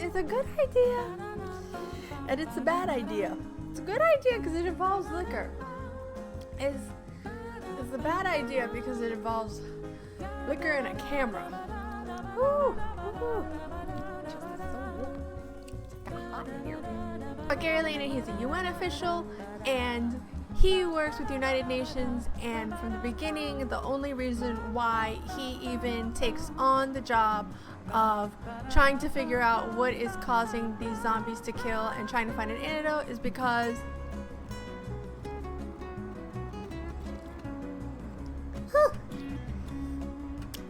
is a good idea, and it's a bad idea. It's a good idea because it involves liquor. It's a bad idea because it involves liquor and a camera. Woo! Woo! But Gary Lana, he's a UN official, and he works with the United Nations, and from the beginning, the only reason why he even takes on the job of trying to figure out what is causing these zombies to kill and trying to find an antidote is because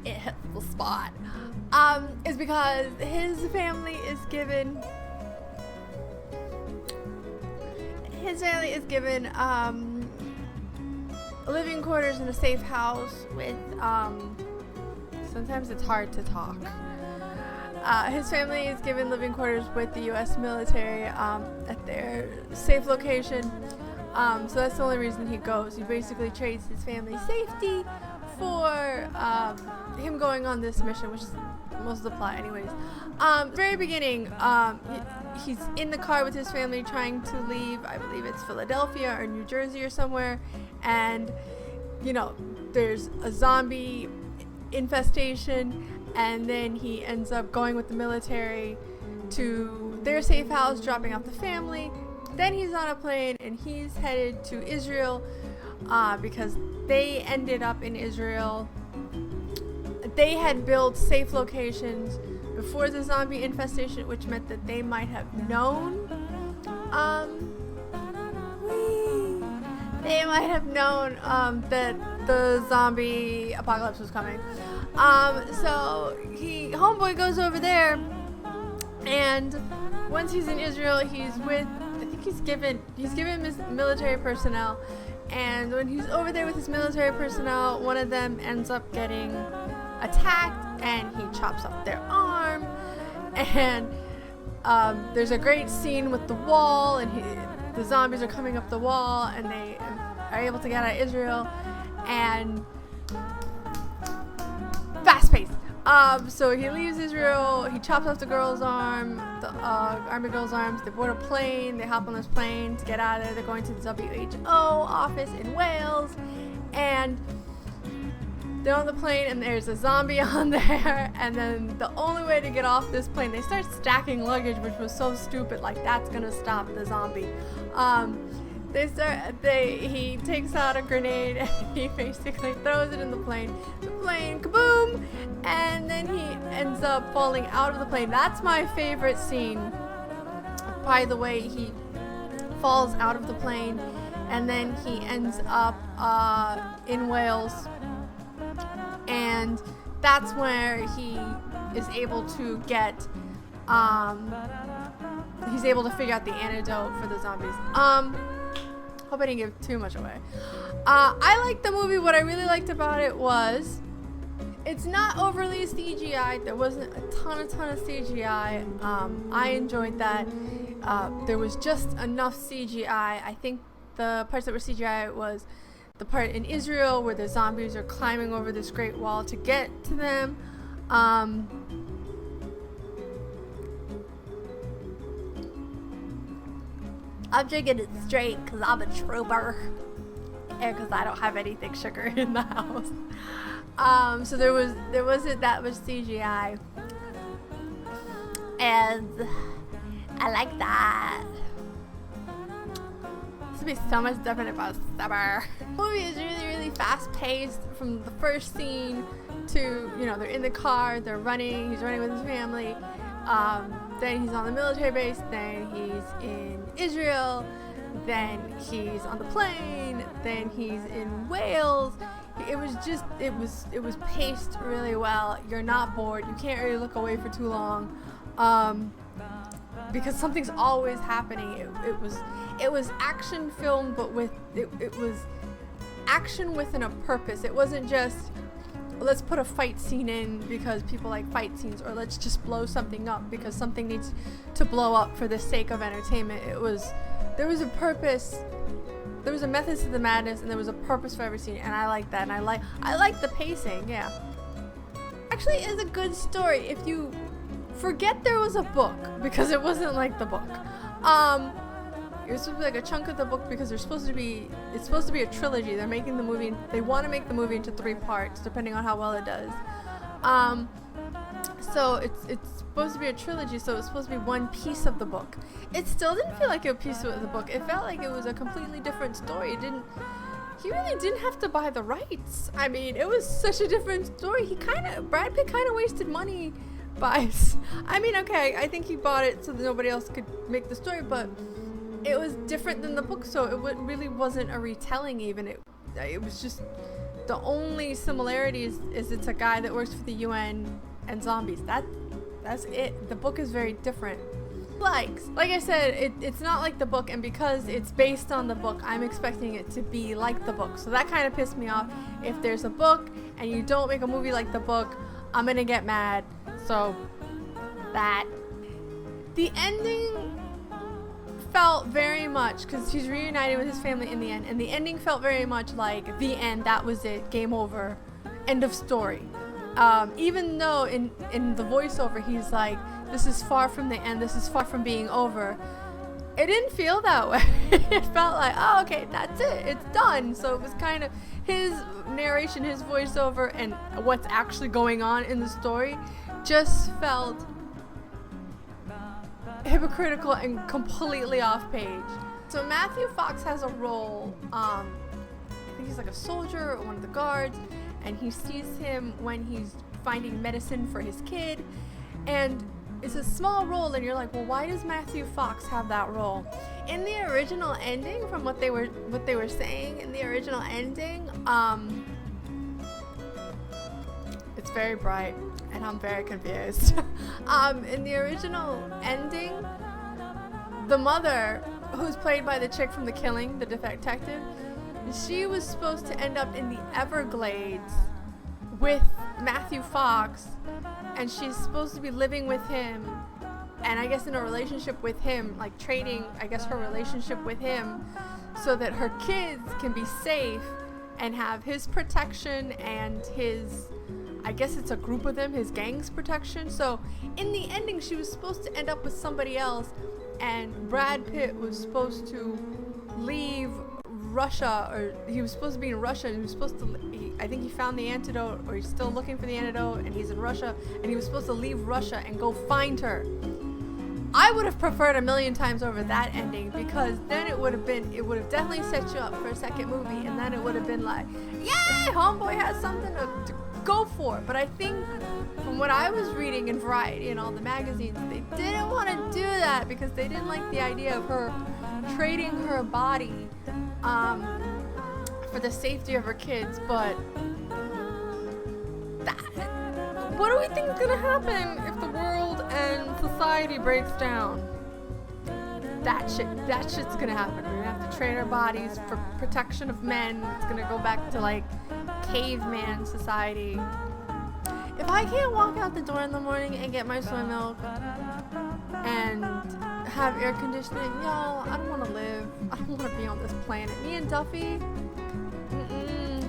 it hits the spot. Is because his family is given living quarters in a safe house with sometimes it's hard to talk. His family is given living quarters with the U.S. military at their safe location. So that's the only reason he goes. He basically trades his family's safety for him going on this mission, which is most of the plot anyways. Very beginning, he's in the car with his family trying to leave, I believe it's Philadelphia or New Jersey or somewhere, and there's a zombie infestation, and then he ends up going with the military to their safe house, dropping off the family. Then he's on a plane and he's headed to Israel because they ended up in Israel. They had built safe locations before the zombie infestation, which meant that they might have known that the zombie apocalypse was coming. So homeboy goes over there, and once he's in Israel, he's given his military personnel, and when he's over there with his military personnel, one of them ends up getting attacked, and he chops off their arm, and there's a great scene with the wall, and the zombies are coming up the wall, and they are able to get out of Israel, and fast paced. So he leaves Israel, he chops off the girl's arm, the army girl's arms, they board a plane, they hop on this plane to get out of there. They're going to the WHO office in Wales, and they're on the plane, and there's a zombie on there, and then the only way to get off this plane, they start stacking luggage, which was so stupid, like that's gonna stop the zombie. He takes out a grenade and he basically throws it in the plane. The plane, kaboom! And then he ends up falling out of the plane. That's my favorite scene. By the way, he falls out of the plane, and then he ends up in Wales. And that's where he is able to get, he's able to figure out the antidote for the zombies. Hope I didn't give too much away. I liked the movie. What I really liked about it was it's not overly CGI. There wasn't a ton of CGI. I enjoyed that. There was just enough CGI. I think the parts that were CGI was the part in Israel where the zombies are climbing over this great wall to get to them. I'm drinking it straight because I'm a trooper, and because I don't have anything sugar in the house. So there wasn't that much CGI, and I like that. This would be so much different if I was summer. The movie is really, really fast paced from the first scene to, they're in the car, he's running with his family, then he's on the military base, then he's in Israel, then he's on the plane, then he's in Wales. It was paced really well. You're not bored. You can't really look away for too long. Because something's always happening. It was action film, but it was action within a purpose. It wasn't just let's put a fight scene in because people like fight scenes, or let's just blow something up because something needs to blow up for the sake of entertainment. There was a purpose. There was a method to the madness, and there was a purpose for every scene, and I like that. And I like the pacing. Yeah, actually, it's a good story if you forget there was a book, because it wasn't like the book. It was supposed to be like a chunk of the book, because it's supposed to be a trilogy. They're making the movie, they want to make the movie into 3 parts, depending on how well it does. So it's supposed to be a trilogy, so it's supposed to be one piece of the book. It still didn't feel like a piece of the book. It felt like it was a completely different story. He really didn't have to buy the rights. I mean, it was such a different story. Brad Pitt kind of wasted money by, I mean, okay, I think he bought it so that nobody else could make the story, but it was different than the book, so it really wasn't a retelling even. It was just, the only similarity is it's a guy that works for the UN and zombies. That's it. The book is very different. Like I said, it's not like the book, and because it's based on the book, I'm expecting it to be like the book. So that kind of pissed me off. If there's a book and you don't make a movie like the book, I'm gonna get mad. So the ending felt very much, because he's reunited with his family in the end, and the ending felt very much like the end. That was it. Game over. End of story. Even though in the voiceover he's like, this is far from the end, this is far from being over, it didn't feel that way. It felt like, oh, okay, that's it, it's done. So it was kind of his narration, his voiceover, and what's actually going on in the story just felt hypocritical and completely off page. So Matthew Fox has a role, I think he's like a soldier or one of the guards, and he sees him when he's finding medicine for his kid, and it's a small role, and you're like, well, why does Matthew Fox have that role? In the original ending, from what they were saying in the original ending, it's very bright, and I'm very confused. In the original ending, the mother, who's played by the chick from The Killing, the detective, she was supposed to end up in the Everglades with Matthew Fox, and she's supposed to be living with him, and I guess in a relationship with him, like trading, I guess, her relationship with him so that her kids can be safe and have his protection and his, I guess it's a group of them, his gang's protection. So in the ending, she was supposed to end up with somebody else, and Brad Pitt was supposed to leave Russia, or he was supposed to be in Russia, and he was supposed to, I think he found the antidote, or he's still looking for the antidote, and he's in Russia, and he was supposed to leave Russia and go find her. I would have preferred a million times over that ending, because then it would have definitely set you up for a second movie, and then it would have been like, yay, homeboy has something to go for. But I think from what I was reading in Variety and all the magazines, they didn't want to do that because they didn't like the idea of her trading her body for the safety of her kids. But what do we think is gonna happen if the world and society breaks down? That shit's gonna happen. We're gonna have to trade our bodies for protection of men. It's gonna go back to like caveman society. If I can't walk out the door in the morning and get my soy milk and have air conditioning, y'all, I don't want to live. I don't want to be on this planet. Me and Duffy,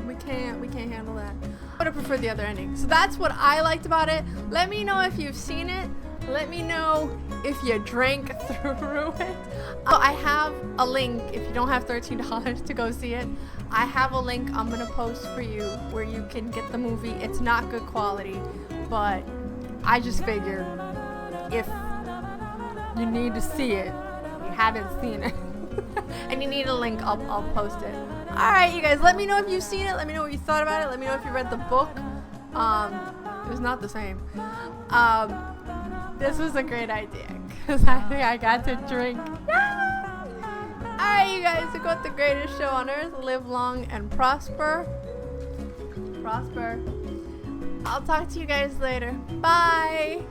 we can't handle that. I would have preferred the other ending. So that's what I liked about it. Let me know if you've seen it. Let me know if you drank through it. I have a link if you don't have $13 to go see it. I have a link I'm gonna post for you where you can get the movie. It's not good quality, but I just figured if you need to see it, you haven't seen it, and you need a link, I'll post it. Alright, you guys, let me know if you've seen it. Let me know what you thought about it. Let me know if you read the book. It was not the same. This was a great idea because I think I got to drink. Alright, you guys, you got the greatest show on earth. Live long and prosper. I'll talk to you guys later. Bye.